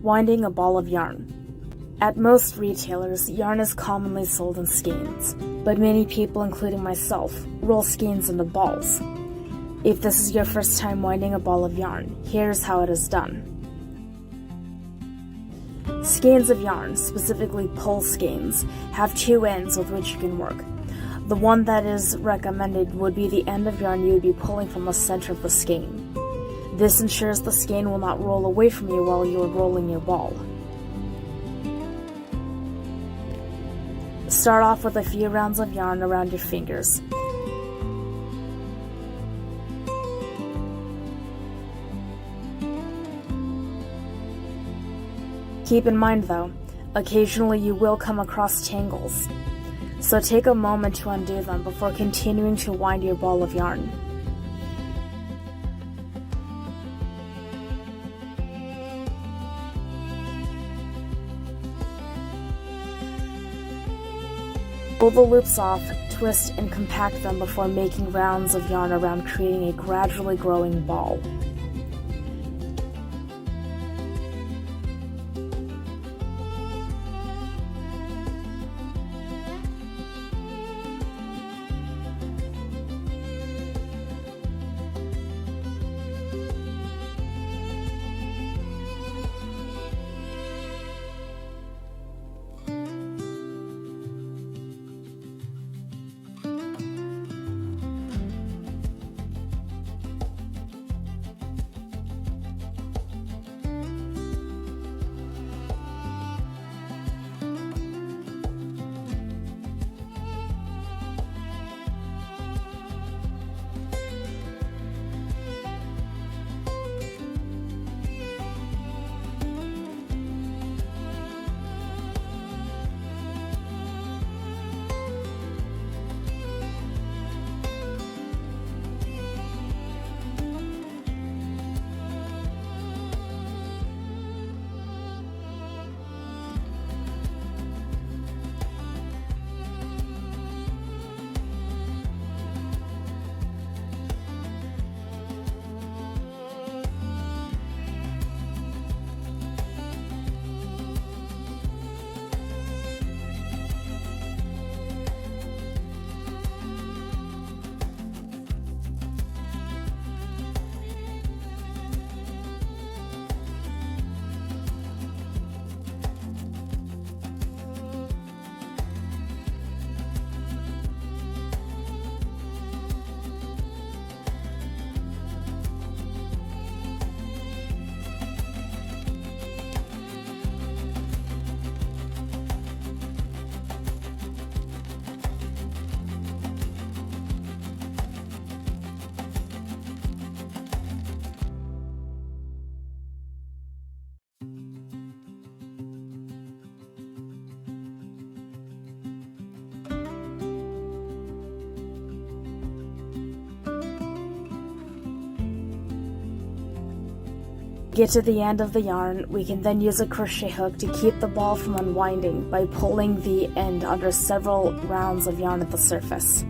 Winding a ball of yarn. At most retailers, yarn is commonly sold in skeins, but many people, including myself, roll skeins into balls. If this is your first time winding a ball of yarn, here's how it is done. Skeins of yarn, specifically pole skeins, have two ends with which you can work. The one that is recommended would be the end of yarn you would be pulling from the center of the skein. This ensures the skein will not roll away from you while you are rolling your ball. Start off with a few rounds of yarn around your fingers. Keep in mind though, occasionally you will come across tangles, so take a moment to undo them before continuing to wind your ball of yarn. Pull the loops off, twist and compact them before making rounds of yarn around, creating a gradually growing ball. Get to the end of the yarn, we can then use a crochet hook to keep the ball from unwinding by pulling the end under several rounds of yarn at the surface.